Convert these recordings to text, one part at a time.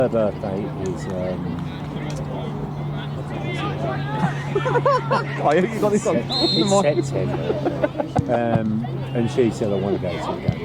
Her birthday is. Oh, you got this on. It's September. And she said, I want to go to the game.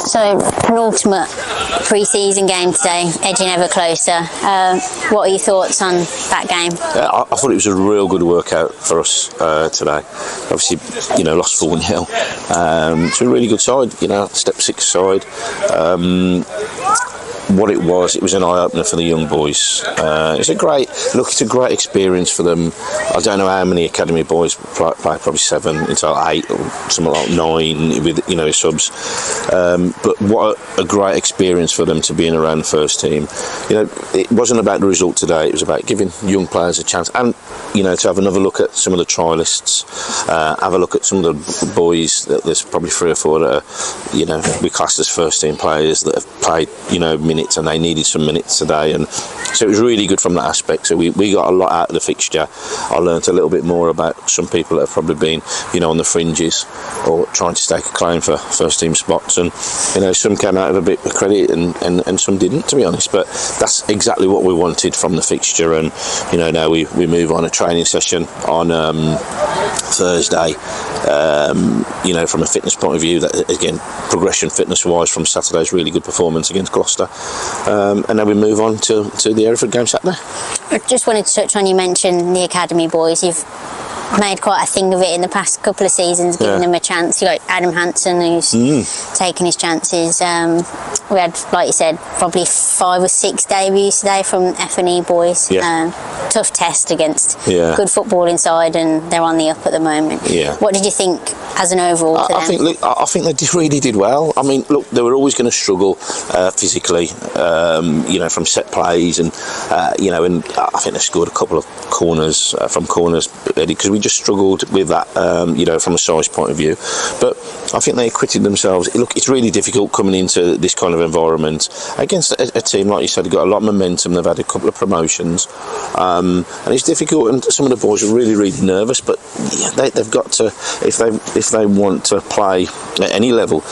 So, penultimate pre-season game today, edging ever closer. What are your thoughts on that game? I thought it was a real good workout for us today. Obviously, lost 4-0. It's a really good side, step 6 side. What it was an eye-opener for the young boys. It's a great experience for them. I don't know how many academy boys play, probably 7 until 8 or something like 9 with subs. But what a great experience for them to be in around the first team. It wasn't about the result today. It was about giving young players a chance, and to have another look at some of the trialists, have a look at some of the boys. There's probably 3 or 4 that are we classed as first team players that have played minutes, and they needed some minutes today, and so it was really good from that aspect. So we got a lot out of the fixture. I learnt a little bit more about some people that have probably been on the fringes or trying to stake a claim for first team spots, and some came out of a bit of credit and some didn't, to be honest, but that's exactly what we wanted from the fixture. And now we move on a training session on Thursday, from a fitness point of view, that again, progression fitness wise from Saturday's really good performance against Gloucester, and then we move on to the Hereford game Saturday. I just wanted to touch on, you mentioned the academy boys. You've made quite a thing of it in the past couple of seasons, giving them a chance. You got Adam Hansen, who's taking his chances. We had, like you said, probably 5 or 6 debuts today from F&E boys. Tough test against good football inside, and they're on the up at the moment. What did you think as an overall to them? I think they really did well. I mean, look, they were always going to struggle physically, from set plays, and and I think they scored a couple of corners from corners, because we just struggled with that, from a size point of view. But I think they acquitted themselves. Look, it's really difficult coming into this kind of environment against a team, like you said, they've got a lot of momentum. They've had a couple of promotions, and it's difficult. And some of the boys are really, really nervous. But they've got to, if they want to play at any level,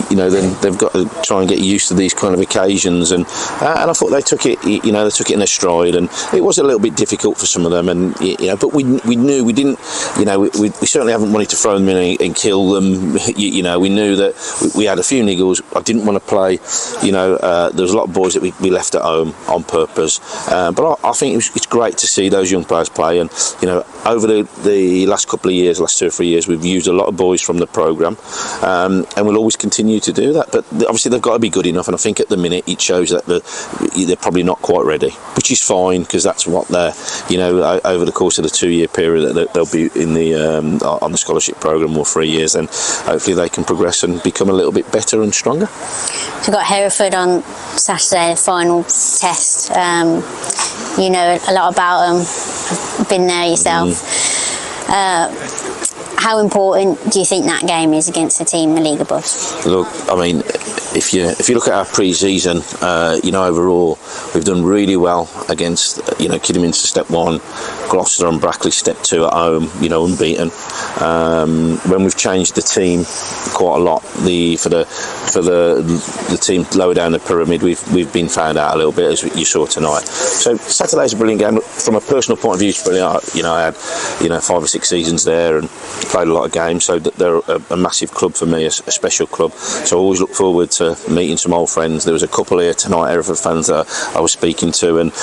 then they've got to try and get used to these kind of occasions. And I thought they took it, they took it in their stride. And it was a little bit difficult for some of them. And but we knew we didn't. We certainly haven't wanted to throw them in and kill them. We knew that we had a few niggles. I didn't want to play. There was a lot of boys that we left at home on purpose. But I think it's great to see those young players play. And over the last couple of years, last 2 or 3 years, we've used a lot of boys from the programme, and we'll always continue to do that. But obviously they've got to be good enough. And I think at the minute it shows that they're probably not quite ready, which is fine, because that's what they're. Over the course of the 2-year period that they'll be in the on the scholarship programme, or 3 years, and hopefully they can progress and become a little bit better and stronger. So we've got Hereford on Saturday, the final test. You know a lot about them, been there yourself. How important do you think that game is against a team in the league above? Look, I mean, if you look at our pre-season, overall we've done really well against Kidderminster step 1, Gloucester and Brackley step 2 at home, unbeaten. When we've changed the team quite a lot, for the team lower down the pyramid, we've been found out a little bit, as you saw tonight. So Saturday's a brilliant game. From a personal point of view, it's brilliant. I had 5 or 6 seasons there and played a lot of games, so they're a massive club for me, a special club. So I always look forward to meeting some old friends. There was a couple here tonight, Hereford fans that I was speaking to, and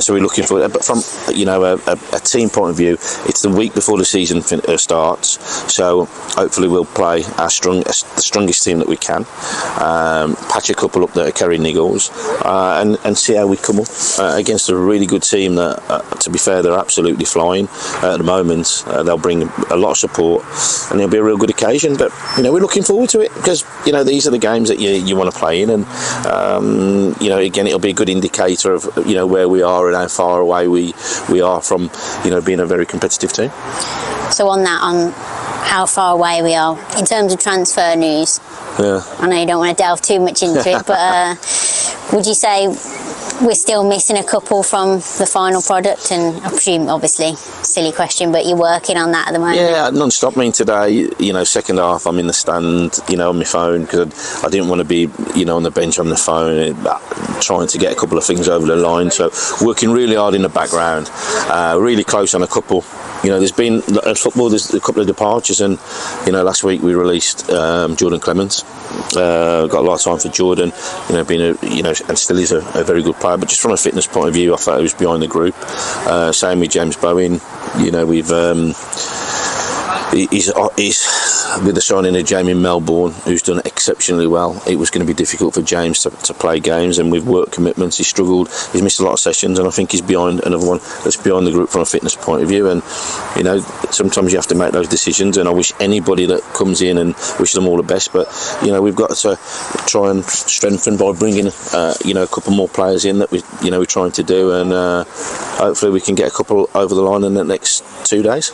so we're looking for it. But from a team point of view, it's the week before the season starts, so hopefully we'll play the strongest team that we can, patch a couple up that are carrying niggles, and see how we come up against a really good team that, to be fair, they're absolutely flying at the moment. They'll bring a lot of support, and it'll be a real good occasion. But we're looking forward to it, because these are the games that you want to play in, and again, it'll be a good indicator of where we are and how far away we are from being a very competitive team. So on how far away we are in terms of transfer news, I know you don't want to delve too much into it, but would you say we're still missing a couple from the final product? And I presume, obviously, silly question, but you're working on that at the moment. Yeah, non-stop. I mean, today, second half, I'm in the stand, on my phone, because I didn't want to be, on the bench on the phone, trying to get a couple of things over the line. So working really hard in the background, really close on a couple. There's been at football, there's a couple of departures, and last week we released Jordan Clements. Got a lot of time for Jordan, being and still is a very good player. But just from a fitness point of view, I thought he was behind the group. Same with James Bowen. We've he's with the signing of Jamie Melbourne, who's done exceptionally well. It was going to be difficult for James to play games, and with work commitments, he struggled. He's missed a lot of sessions, and I think he's behind another one that's behind the group from a fitness point of view. And sometimes you have to make those decisions, and I wish anybody that comes in, and wish them all the best. But we've got to try and strengthen by bringing a couple more players in that we're trying to do, and hopefully we can get a couple over the line in the next 2 days.